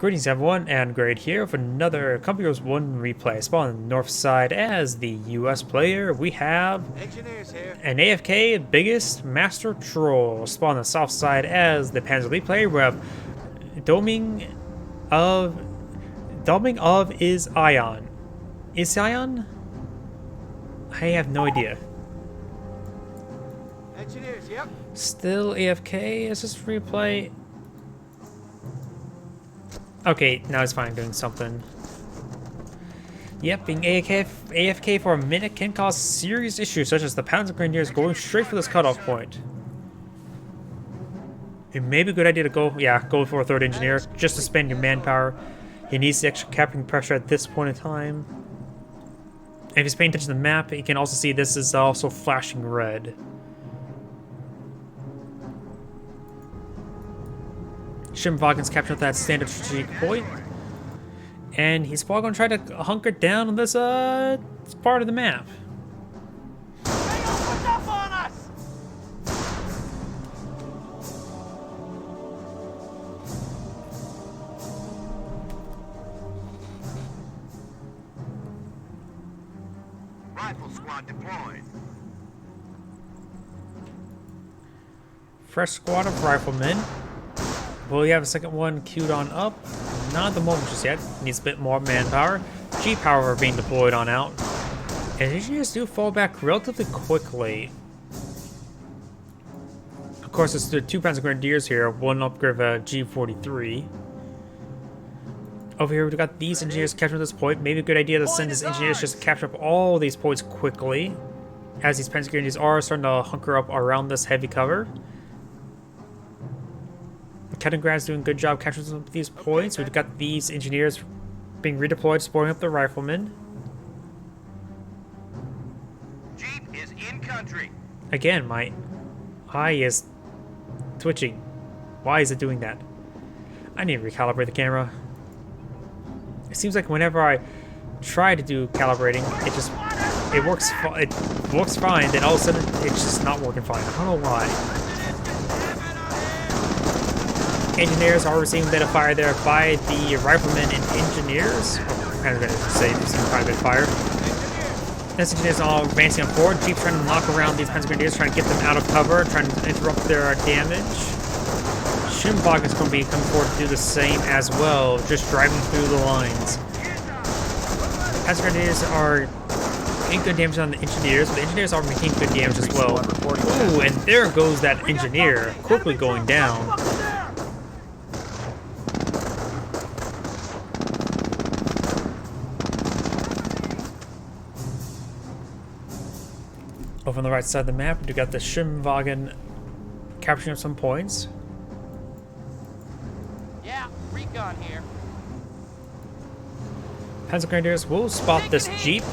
Greetings everyone, and Grade here with another Company Heroes 1 replay. Spawn on the north side as the US player, we have an AFK Biggest Master Troll. Spawn on the south side as the Panzer lead player, we have Domingofision. Is Ion? I have no idea. Engineers, yep. Still AFK, is this replay? Okay, now it's fine doing something. Yep, being AFK for a minute can cause serious issues, such as the Panzer Grenadiers going straight for this cutoff point. It may be a good idea to go for a third engineer, just to spend your manpower. He needs the extra capping pressure at this point in time. If he's paying attention to the map, you can also see this is also flashing red. Shimvagen's captured that standard strategic point, and he's probably going to try to hunker down on this part of the map. Rifle squad deployed. Fresh squad of riflemen. Will we have a second one queued on up? Not at the moment just yet. Needs a bit more manpower. Jeep, however, being deployed on out. And engineers do fall back relatively quickly. Of course, there's the two Panzer Grenadiers here. One upgrade of a G43. Over here, we've got these engineers capturing this point. Maybe a good idea to send these engineers just to capture up all these points quickly, as these Panzer Grenadiers are starting to hunker up around this heavy cover. Captain doing a good job capturing some of these points. We've got these engineers being redeployed, supporting up the riflemen. Jeep is in country. Again, my eye is twitching. Why is it doing that? I need to recalibrate the camera. It seems like whenever I try to do calibrating, it works fine. Then all of a sudden, it's just not working fine. I don't know why. Engineers are receiving a bit of fire there by the riflemen and engineers. I'm going to say some quite a bit of fire. As engineers are all advancing on forward, Jeep trying to knock around these Panzer Grenadiers, trying to get them out of cover, trying to interrupt their damage. Shimvagen is going to be coming forward to do the same as well, just driving through the lines. Panzer Grenadiers are making good damage on the engineers, but the engineers are making good damage as well. Ooh, and there goes that engineer, quickly going down. Over on the right side of the map, we got the Shimvagen capturing some points. Yeah, recon here. Panzer Grenadiers will spot this Jeep,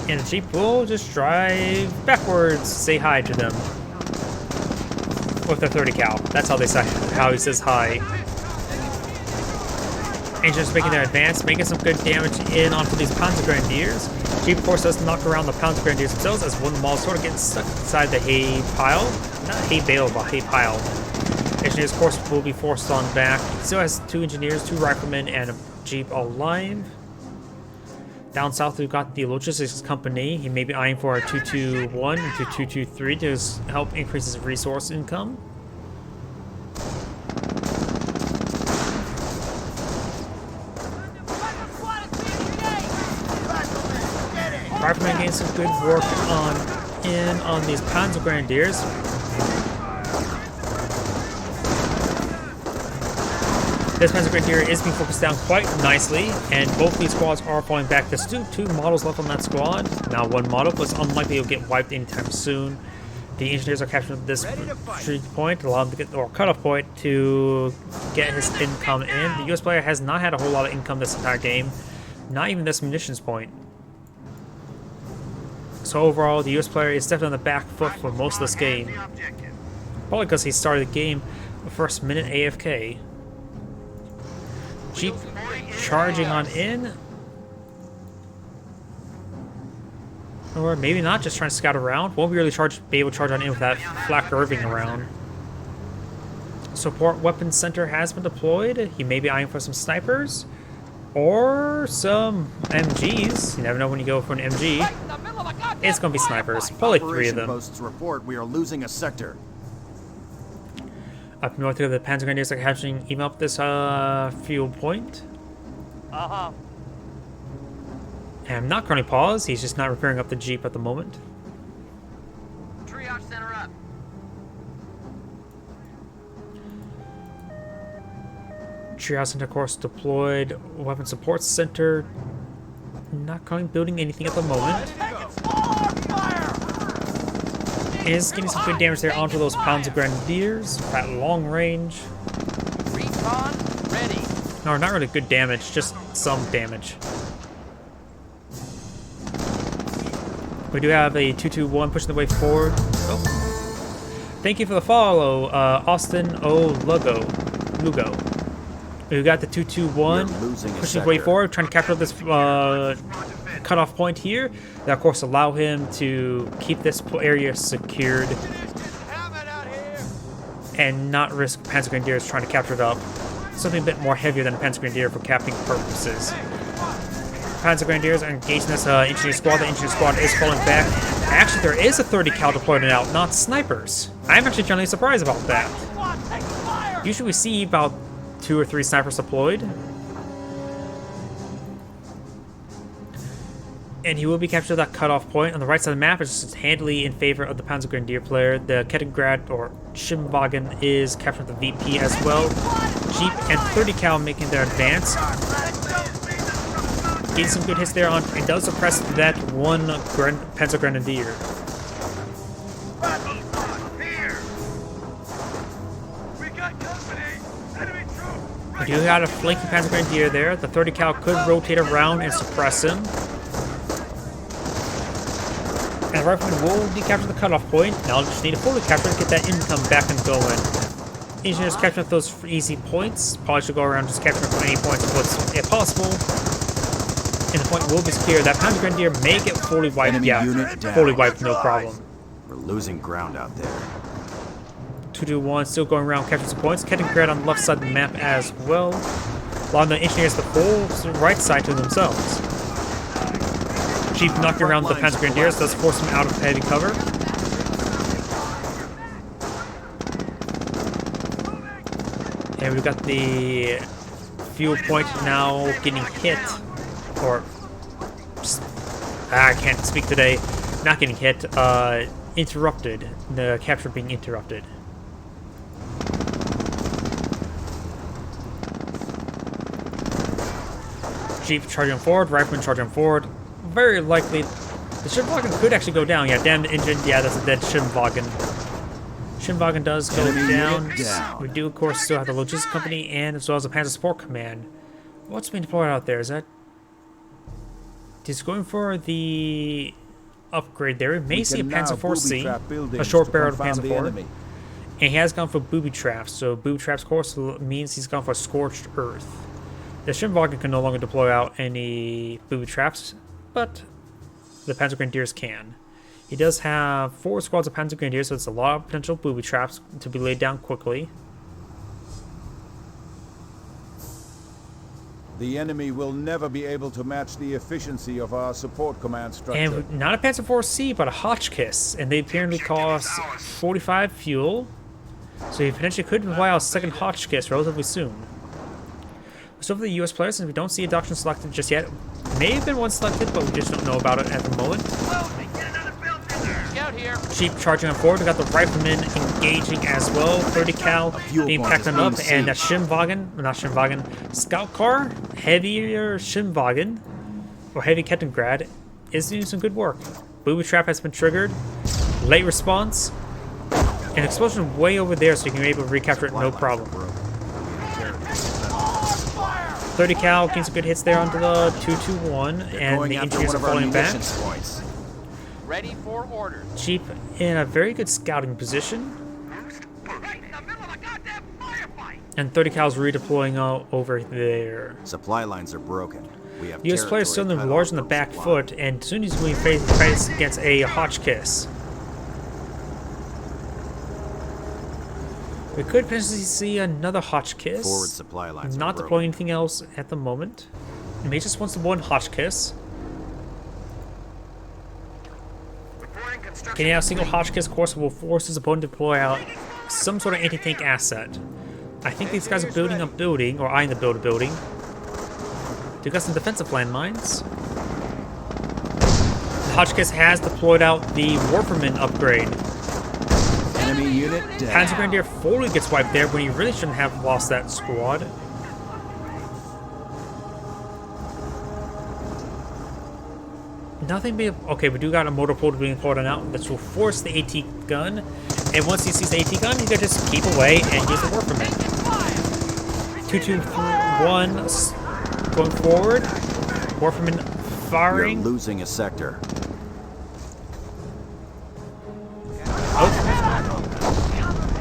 and the Jeep will just drive backwards, say hi to them with their 30 cal. That's how they say how he says hi. Engineers making their advance, making some good damage in onto these Panzer Grenadiers. Jeep, of course, does knock around the Panzer Grenadiers themselves as one model sort of gets stuck inside the hay pile. Not hay bale, but hay pile. Engineers, of course, will be forced on back. He still has two engineers, two riflemen, and a Jeep alive. Down south, we've got the logistics company. He may be eyeing for a 221 to 223 to help increase his resource income. Rifleman getting some good work on these Panzer Grenadiers. This Panzer Grenadier is being focused down quite nicely, and both these squads are falling back. There's still two models left on that squad. Now one model, but it's unlikely to get wiped anytime soon. The engineers are capturing this retreat point, allow him to get, or cutoff point, to get his income in. The US player has not had a whole lot of income this entire game, not even this munitions point. So overall, the US player is definitely on the back foot for most of this game. Probably because he started the game the first minute AFK. Jeep charging on in. Or maybe not, just trying to scout around. Won't be really be able to charge on in with that Flak Irving around. support weapons center has been deployed. He may be eyeing for some snipers or some MGs. You never know when you go for an MG. Right in the middle of a goddamn It's going to be snipers. firefight. Probably 3 of Operation them. posts report we are losing a sector. Up north here, the Panzer Grenadiers are capturing even up this fuel point. Uh-huh. And I'm not currently paused. He's just not repairing up the Jeep at the moment. Triage center up. Triage center, of course, deployed. Weapon support center. Not currently building anything at the moment. Is getting some good damage there onto those Panzer Grenadiers at long range. Recon ready. No, not really good damage, just some damage. We do have a 221 pushing the way forward. Oh. Thank you for the follow, Austin O. Lugo. We got the 221 We're losing a pushing the way sector. forward, trying to capture this cutoff point here. That, of course, allow him to keep this area secured and not risk Panzer Grenadiers trying to capture it up. Something a bit more heavier than a Panzer Grenadier for capping purposes. Panzer Grenadiers are engaging this engineer squad. The engineer squad is falling back. Actually, there is a 30 cal deployed now, not snipers. I'm actually generally surprised about that. Usually we see about 2 or 3 snipers deployed. And he will be captured at that cutoff point. On the right side of the map is just handily in favor of the Panzer Grenadier player. The Kettengrad or Schimwagen is capturing the VP as well. Jeep and 30 cal making their advance. Getting some good hits there on. It does suppress that one Panzer Grenadier. We do got a flanking Panzer Grenadier there. The 30 cal could rotate around and suppress him. And the rifleman will decapture the cutoff point. Now just need to fully capture to get that income back and going. Engineers capturing those easy points. Probably should go around just capturing for any points if possible. And the point will be secure. That Panzer Grenadier may get fully wiped. Enemy Yeah, unit down. fully wiped, no problem. We're losing ground out there. 221 still going around capturing some points. Kettengrad on the left side of the map as well. Allowing the engineers the full right side to themselves. Jeep knocking around the Panzer Grenadiers does force them out of heavy cover. And we've got the fuel point now getting hit. Or just, I can't speak today. Not getting hit. Interrupted. The capture being interrupted. Jeep charging forward, rifleman charging forward. Very likely, the Schimwagen could actually go down. Yeah, damn the engine. Yeah, that's a dead Schimwagen. Schimwagen does go down. We do, of course, still have the logistics company and as well as the Panzer Support Command. What's being deployed out there? Is that? He's going for the upgrade there. We may see a Panzer 4C, a short-barreled Panzer 4. And he has gone for booby traps. So booby traps, of course, means he's gone for scorched earth. The Schimwagen can no longer deploy out any booby traps, but the Panzer Grenadiers can. He does have 4 squads of Panzer Grenadiers, so it's a lot of potential booby traps to be laid down quickly. The enemy will never be able to match the efficiency of our support command structure. And not a Panzer 4C, but a Hotchkiss, and they apparently cost 45 fuel, so he potentially could deploy out a second Hotchkiss relatively soon. So for the US players, since we don't see a doctrine selected just yet, may have been one selected, but we just don't know about it at the moment. Scout here. Jeep charging on forward. We got the riflemen engaging as well. 30 cal being packed on up, and that Schimwagen, not Schimwagen, scout car, heavier Schimwagen, or heavy Kettengrad, is doing some good work. Booby trap has been triggered. Late response. An explosion way over there, so you can be able to recapture it no problem. 30 cal getting some good hits there onto the 221, and the engineers are falling back. Ready for orders. Jeep in a very good scouting position. Right in the middle of a goddamn firefight. And 30 cal's redeploying over there. Supply lines are broken. We have US players still in the large on the back foot, and soon he's going to face against a Hotchkiss. We could potentially see another Hotchkiss. Forward supply lines are Not broken. deploying anything else at the moment. He just wants the one Hotchkiss. Getting out a single Hotchkiss course will force his opponent to deploy out some sort of anti-tank asset. I think these guys are building a building, or eyeing to build a building. They've got some defensive landmines. The Hotchkiss has deployed out the Warferman upgrade. Enemy unit down. Panzer Grenadier fully gets wiped there when he really shouldn't have lost that squad. Nothing big. Okay, we do got a motor pool being pulled out. This will force the AT gun. And once he sees the AT gun, he can just keep away and use the Warferman. 2-2-1 going forward. Warferman We are firing. losing a sector.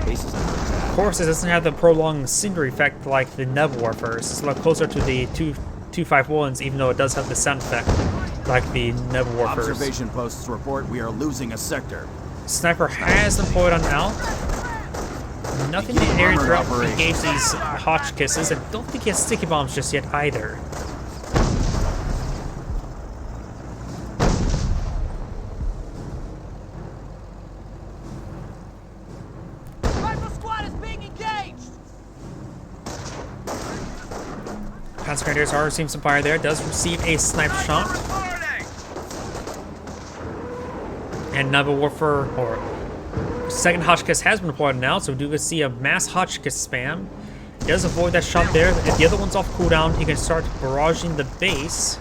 Base is under attack. Of course, it doesn't have the prolonged scenery effect like the Neb Warfare. It's a lot closer to the 251s, even though it does have the sound effect like the Neb Warfare. Observation posts report we are losing a sector. Sniper has deployed on out. Nothing in the area Armored to operation. engage these Hotchkisses. I don't think he has sticky bombs just yet either. Rifle squad is being engaged! Panzer Grenadiers are receiving some fire there. Does receive a sniper shot. Reporting! And Neb Warfare, or second Hotchkiss has been deployed now, so we do see a mass Hotchkiss spam. He does avoid that shot there. If the other one's off cooldown, he can start barraging the base.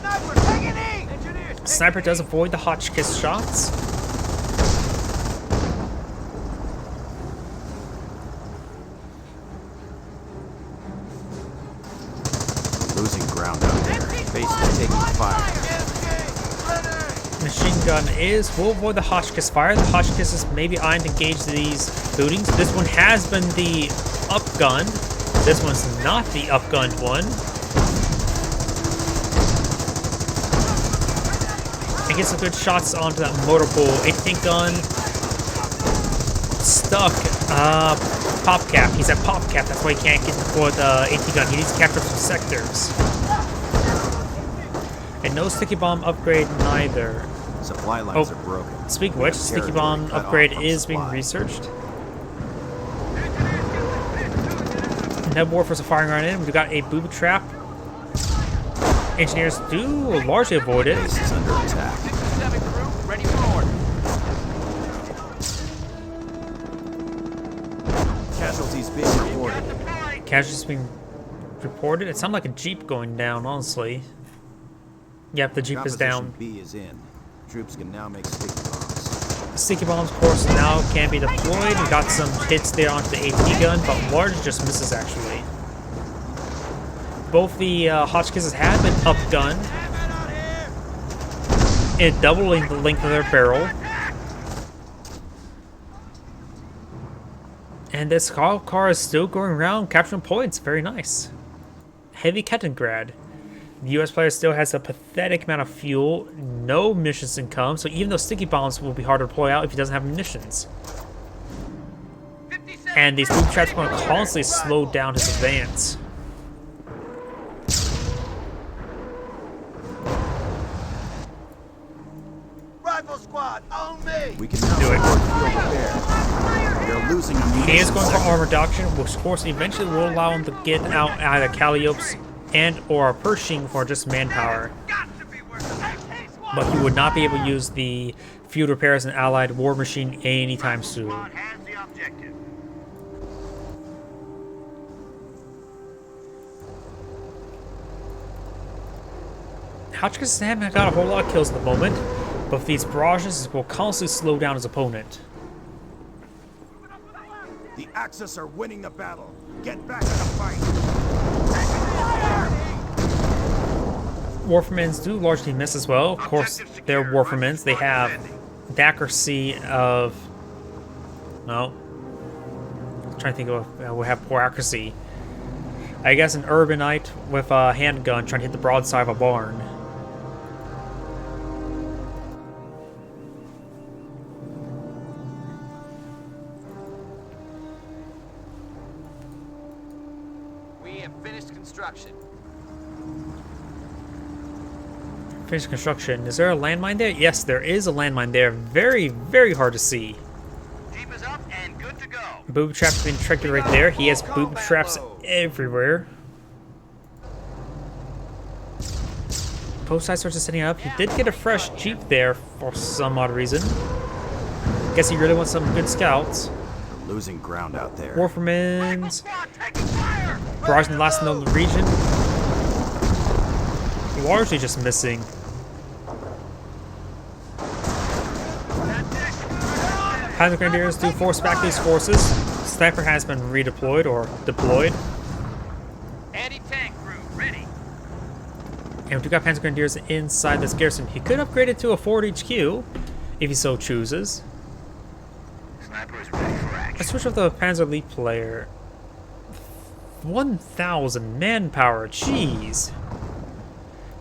Sniper, take it in! Engineers, take Sniper does avoid the Hotchkiss shots. Losing ground out there. Base is taking fire. Machine gun will avoid the Hotchkiss fire. The Hotchkiss is maybe eyeing to engage these buildings. This one has been the upgunned. This one's not the upgunned one. And get some good shots onto that motor pool. 18 gun. Stuck. Pop cap. He's at pop cap. That's why he can't get deployed the AT gun. He needs to capture some sectors. And no sticky bomb upgrade neither. Supply lines are broken. Speaking of which, sticky Territory bomb cut off upgrade from is being supply. researched. Neb Warfare's firing right in. We've got a booby trap. Engineers do largely avoid it. Base is under attack. 67 crew, ready for orders. Casualties being reported. Casualties being reported. It sounded like a Jeep going down, honestly. Yep, the Jeep is Composition down. B is in. Troops can now make sticky bombs. Sticky bombs, of course, now can be deployed. We got some hits there onto the AT gun, but large just misses actually. Both the Hotchkisses have been upgunned, and doubling the length of their barrel. And this car is still going around capturing points. Very nice. Heavy Kettengrad. The US player still has a pathetic amount of fuel, no munitions income, so even though sticky bombs will be hard to deploy out if he doesn't have munitions. And these booby traps are going to constantly slow down his advance. Rifle squad, on me! We can now Do it. support field repair. We are losing a He is munitions going for sector. armor reduction, which of course eventually will allow him to get out either Calliopes and or Pershing for just manpower. Got to be working. AK squad! But he would not be able to use the field repairs and allied war machine anytime soon. Squad has the objective. Hotchkiss haven't got a whole lot of kills at the moment, but these barrages will constantly slow down his opponent. The Axis are winning the battle. Get back to the fight. Warfermans do largely miss as well. Of course, they're Warfermans. They have the accuracy of... No. I'm trying to think of... we have poor accuracy. I guess an Urbanite with a handgun trying to hit the broadside of a barn. have finished construction. Finished construction. Is there a landmine there? Yes, there is a landmine there. Very, very hard to see. Jeep is up and good to go. Booby trap's been triggered right there. He has booby traps everywhere. Post side starts setting up. He did get a fresh Jeep there for some odd reason. Guess he really wants some good scouts. We're losing ground out there. Warfermans. Squad taking fire. Barrage in the last known region. Largely just missing. Panzer Grenadiers do force back these forces. Sniper has been redeployed or deployed. Anti-tank crew ready. And we've got Panzer Grenadiers inside this garrison. He could upgrade it to a Ford HQ if he so chooses. Sniper is ready for action. Let's switch with the Panzer Elite player. 1,000 manpower, jeez.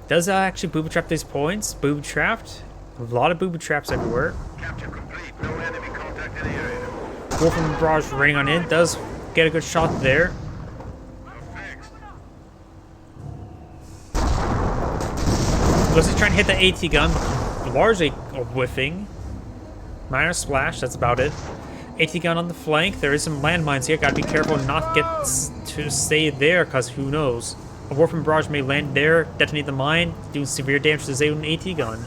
Does that actually booby trap these points? Booby trapped? A lot of booby traps everywhere. Capture complete. No enemy contact in the area. Wolfram Barrage raining on in. Does get a good shot there. Fixed. Looks like trying to hit the AT gun. Largely whiffing. Minor splash, that's about it. AT gun on the flank. There is some landmines here. Gotta be careful not get to stay there, because who knows. A Warframe Barrage may land there, detonate the mine, doing severe damage to his own AT gun.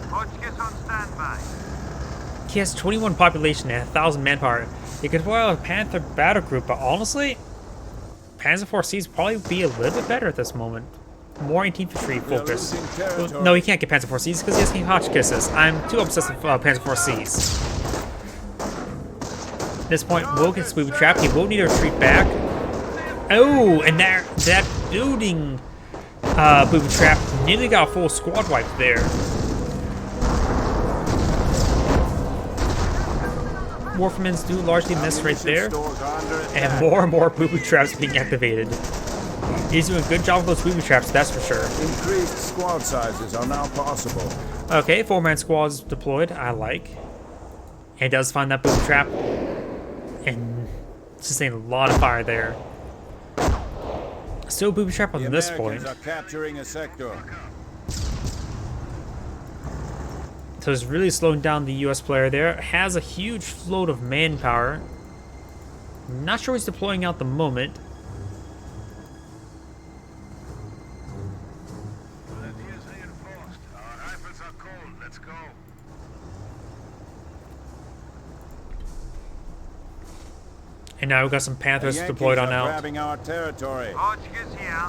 Hotchkiss on standby. He has 21 population and 1,000 manpower. He could foil a Panther battle group, but honestly, Panzer IV's probably be a little bit better at this moment. More anti-infantry focus. Well, no, he can't get Panzer IV's because he has Hotchkisses. I'm too obsessed with Panzer IV's. At this point, Will gets booby trapped. He will need to retreat back. Oh, and that building booby trap nearly got a full squad wipe there. Warfmans do largely miss right there, and more booby traps being activated. He's doing a good job with those booby traps, that's for sure. Increased squad sizes are now possible. Okay, 4-man squads deployed, I like. And he does find that booby trap, and sustained a lot of fire there. Still booby trap on this point. Are capturing a sector. So it's really slowing down the US player there. Has a huge float of manpower. Not sure he's deploying out the moment. And now we've got some Panthers deployed on out. Grabbing our territory. Hotchkiss here.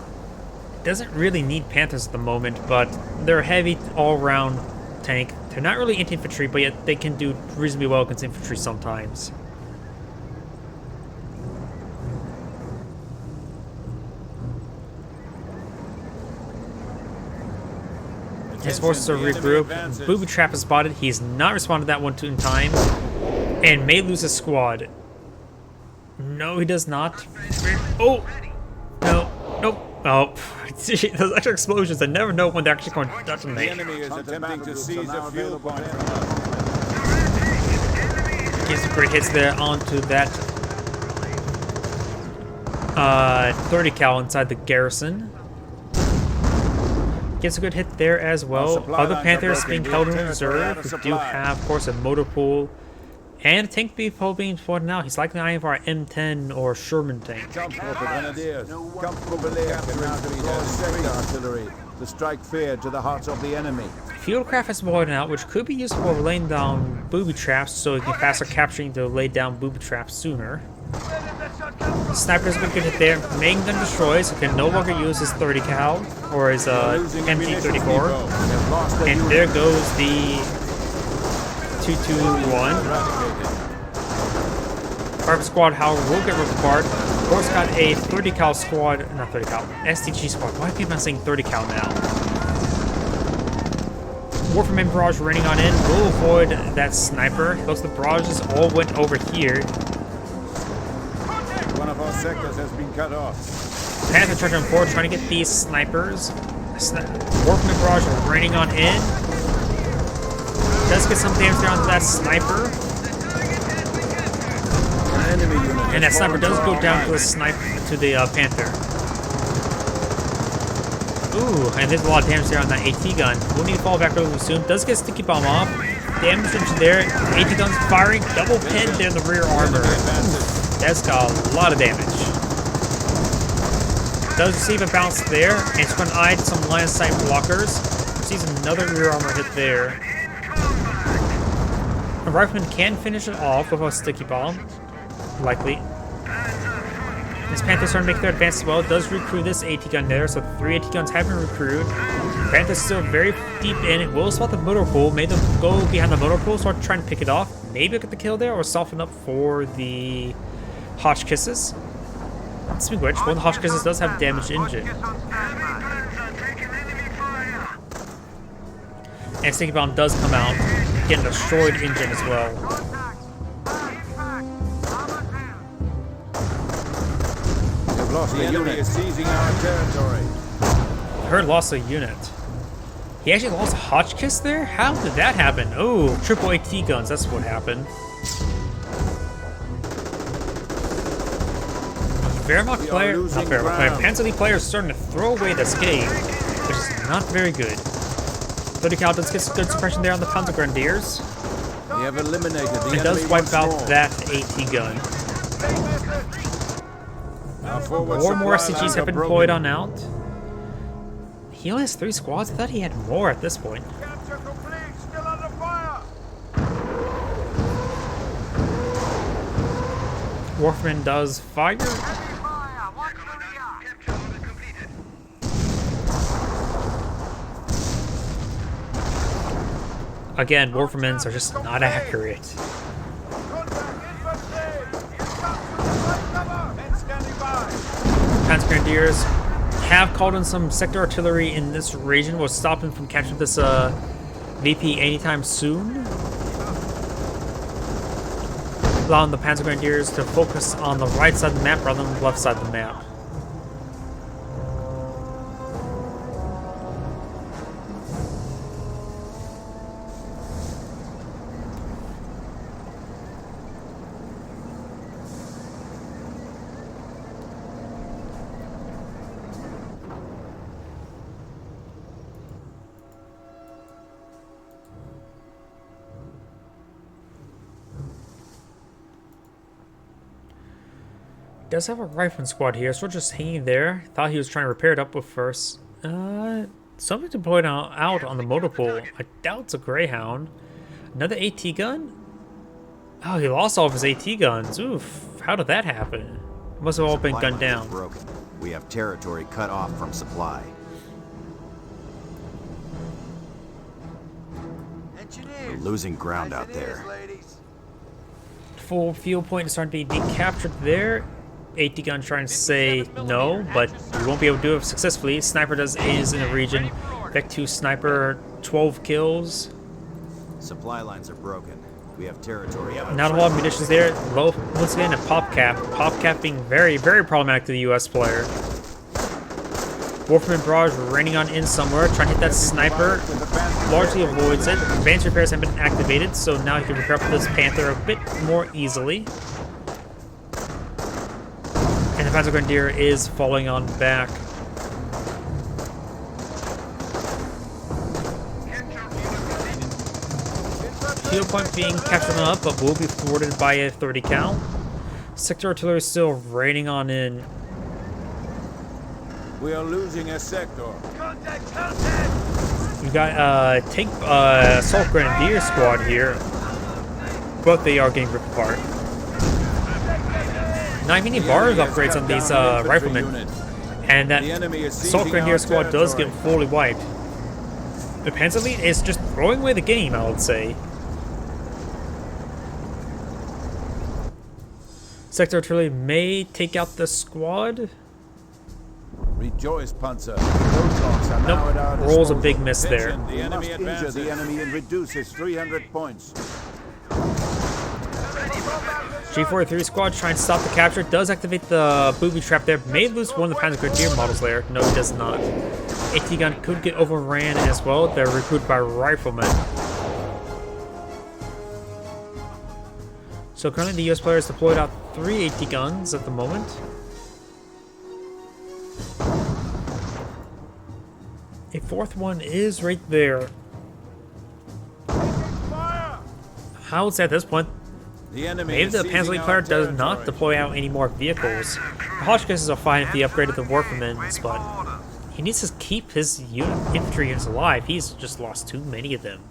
Doesn't really need Panthers at the moment, but they're a heavy all-round tank. They're not really anti-infantry, but yet they can do reasonably well against infantry sometimes. His forces are regrouped. Booby trap is spotted. He's not responded to that one in time, and may lose his squad. No, he does not. Oh! No. Nope. Oh. Those electric explosions, I never know when they're actually going to detonate. The enemy is attempting to seize a fuel point. Gets some great hits there onto that 30 cal inside the garrison. Gets a good hit there as well. Other Panthers being held in reserve. We do have, of course, a motor pool. And a tank depot being deployed now. He's likely eyeing for our M10 or Sherman tank. Comfortable grenadiers. Comfortable sector artillery to strike fear to the hearts of the enemy. Fieldcraft has been deployed out, which could be useful for laying down booby traps so he can faster capturing to lay down booby traps sooner. Sniper's been good hit there. Main gun destroys, so can no longer use his 30 cal or his MG34. And there goes the 221. Private squad, however, will get ripped apart. Of course, got a 30 cal squad, not 30 cal, STG squad. Why am I saying 30 cal now? Warframe barrage raining on in. Will avoid that sniper. Looks the barrages all went over here. One of our sectors has been cut off. Panther charging forward, trying to get these snipers. Warframe barrage raining on in. Does get some damage there onto that sniper. enemy unit. And that sniper does go down to the Panther. Ooh, and there's a lot of damage there on that AT gun. We'll need to fall back over soon. Does get sticky bomb off. Damage there. AT gun's firing. Double pin there in the rear armor. That's got a lot of damage. Does receive a bounce there, and it's going to eye some line of sight blockers. Receives another rear armor hit there. A rifleman can finish it off with a sticky bomb, likely. This Panther's starting to make their advance as well. Does recruit this AT gun there, so 3 AT guns have been recruited. Panther's still very deep in. It will spot the motor pool. Made them go behind the motor pool, start trying to pick it off. Maybe get the kill there, or soften up for the Hotch Kisses. Speaking of which, one of the Hotch Kisses does have a damaged engine. And sticky bomb does come out, getting a destroyed engine as well. We've lost the unit. Is seizing our territory. Heard lost a unit. He actually lost a Hotchkiss there? How did that happen? Oh, triple AT guns, that's what happened. Wehrmacht player, not Wehrmacht player, Panzer player is starting to throw away this game, which is not very good. 30 cal does get some good suppression there on the Panzer Grenadiers. We have eliminated the enemy. It does wipe out more. that AT gun. More SCGs have been deployed on out. He only has 3 squads? I thought he had more at this point. Capture complete. Still under fire. Wolfman does fire. Heavy fire. Watch the rear. Capture order completed. Again, Wolfmans are just not accurate. Contact infantry. Right cover. Men standing by. Panzer Grenadiers have called in some sector artillery in this region, will stop him from capturing this VP anytime soon. Allowing the Panzer Grenadiers to focus on the right side of the map rather than the left side of the map. Does have a rifleman squad here, so we're just hanging there. Thought he was trying to repair it up with first. Something to point out on the motor pool. I doubt it's a Greyhound. Another AT gun? Oh, he lost all of his AT guns. Oof, how did that happen? Must have all been gunned down. Broken. We have territory cut off from supply. We're losing ground out there. Full field point is starting to be decaptured there. AT gun trying to say no, but we won't be able to do it successfully. Sniper is in the region. Vec 2 sniper, 12 kills. Supply lines are broken. We have territory out. Not a lot of munitions there. Low, once again, a pop cap. Pop cap being very, very problematic to the US player. Wolfman Barrage raining on in somewhere, trying to hit that sniper. Largely avoids it. Advanced repairs have been activated, so now he can repair up this Panther a bit more easily. And the Panzer Grenadier is falling on back. Field point being captured on up, but will be thwarted by a 30 cal. Sector artillery is still raining on in. We are losing a sector. Contact. Contact. You got tank assault grenadier squad here, but they are getting ripped apart. Not many bars upgrades on these riflemen, and that assault grenadier squad does get fully wiped. The Panzer Elite is just throwing away the game, I would say. Sector artillery may take out the squad. Rejoice, Panzer. Roadblocks are now at our Nope, rolls a disposal. big miss there. The enemy advances. The enemy and reduces 300 points. G43 squad trying to stop the capture. Does activate the booby trap there. May lose one of the Panzer Grenadier models there. No, he does not. AT gun could get overran as well. They're recruited by riflemen. So currently the US players deployed out 3 AT guns at the moment. A fourth one is right there. How it's at this point, The enemy maybe is the seizing Panzer League our player does not territory. deploy out any more vehicles. The Hotchkisses are fine if he upgraded the Warfamens, but he needs to keep his infantry units alive. He's just lost too many of them.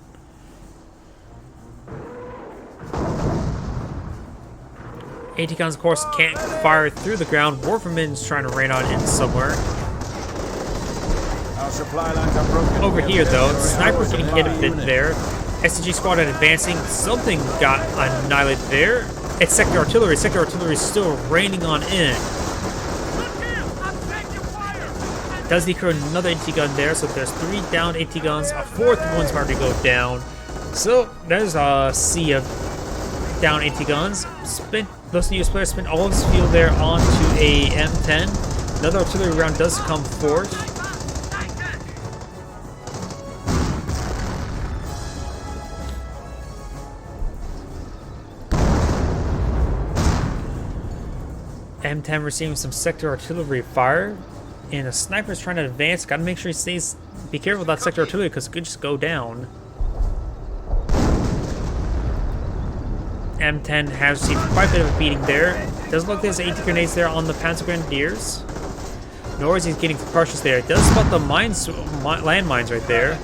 AT guns, of course, can't fire through the ground. Warfamen's trying to rain on in somewhere. Our supply lines are broken. Over here, though, the sniper's Our getting hit a supply bit unit. there. SCG squad advancing. Something got annihilated there. It's sector artillery. Sector artillery is still raining on in. Does declare another AT gun there, so there's 3 down AT guns. A 4th one's about to go down. So there's a sea of down AT guns. Those US players spent all of his fuel there onto a M10. Another artillery round does come forth. M10 receiving some sector artillery fire, and a sniper's trying to advance. Gotta make sure he stays. Be careful with that sector artillery because it could just go down. M10 has received quite a bit of a beating there. Doesn't look like there's 80 grenades there on the Panzer Grenadiers. Nor is he getting crushes there. It does spot the landmines right there.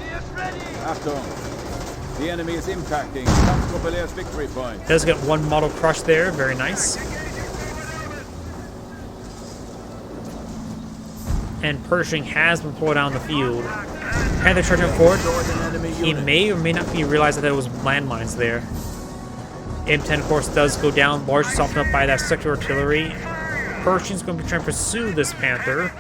Achtung. The enemy is impacting Domingofision's victory point. Does get one model crush there. Very nice. And Pershing has been pulled out on the field. Panther charging forward. He may or may not be realized that there was landmines there. M10, of course, does go down, largely softened up by that sector artillery. Pershing's going to be trying to pursue this Panther.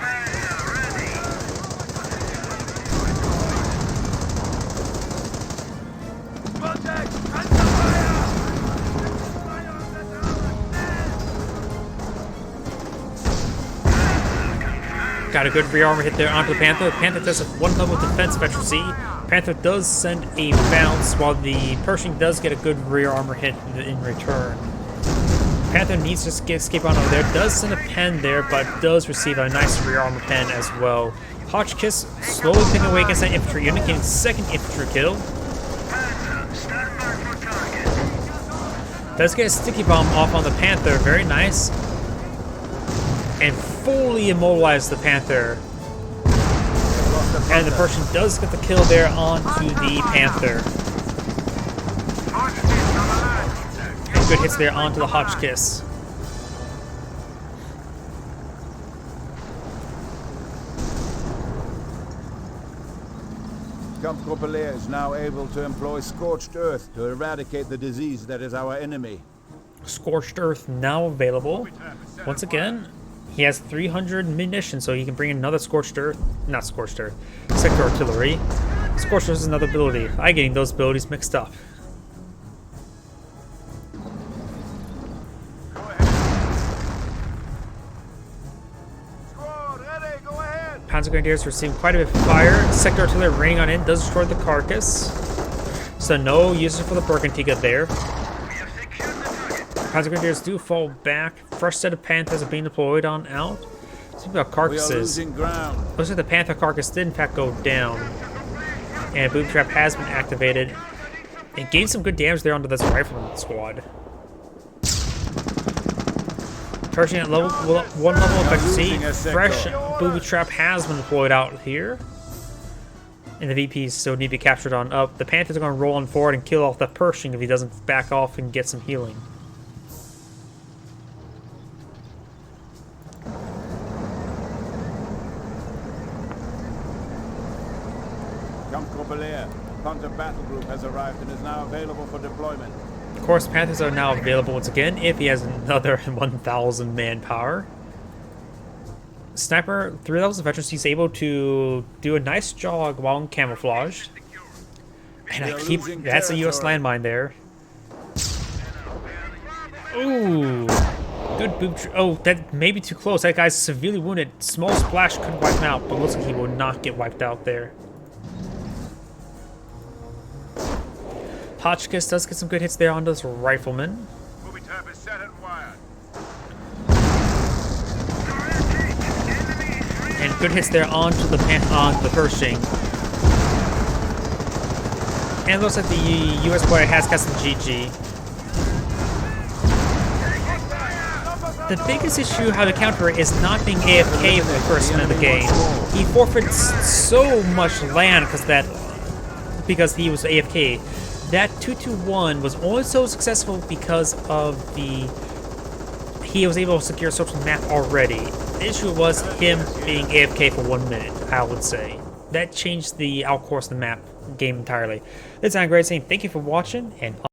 Got a good rear armor hit there onto the Panther. The Panther does have 1 level defense efficiency. Panther does send a bounce, while the Pershing does get a good rear armor hit in return. Panther needs to escape on over there. Does send a pen there, but does receive a nice rear armor pen as well. Hotchkiss slowly picking away against that infantry unit, getting 2nd infantry kill. Does get a sticky bomb off on the Panther. Very nice. And fully immobilize the Panther. And the Pershing does get the kill there onto the Panther. And good hits there onto the Hotchkiss. Domingofision is now able to employ scorched earth to eradicate the disease that is our enemy. Scorched Earth now available. Once again, he has 300 munitions, so he can bring another Scorched Earth. Not Scorched Earth. Sector Artillery. Scorched Earth is another ability. I'm getting those abilities mixed up. Panzer Grenadiers receiving quite a bit of fire. Sector Artillery raining on in does destroy the carcass. So no uses for the Bergantiga there. Panzer Grenadiers do fall back. Fresh set of Panthers are being deployed on out. Speaking about We are carcasses, losing ground. looks like the Panther carcass did in fact go down. And Booby Trap has been activated. It gained some good damage there onto this rifleman squad. Pershing at level 1 level of efficiency. Fresh Booby Trap has been deployed out here. And the VPs still need to be captured on up. The Panthers are going to roll on forward and kill off the Pershing if he doesn't back off and get some healing. Domingofision, Panzer battle group has arrived and is now available for deployment. Of course, Panthers are now available once again if he has another 1,000 manpower. Sniper, 3 levels of veterancy, is able to do a nice jog while in camouflage. And that's a US landmine there. Ooh, good boob. Oh, that may be too close. That guy's severely wounded. Small splash could wipe him out, but looks like he will not get wiped out there. Hotchkiss does get some good hits there on this rifleman. good hits there onto the Pershing. And it looks like the US player has got some GG. The biggest issue how to counter it is not being AFK for the first minute of the game. He forfeits so much land because he was AFK. That 2-2-1 was only so successful because of he was able to secure social map already. The issue was him being AFK for 1 minute, I would say. That changed the outcourse of the map game entirely. This is Great saying thank you for watching, and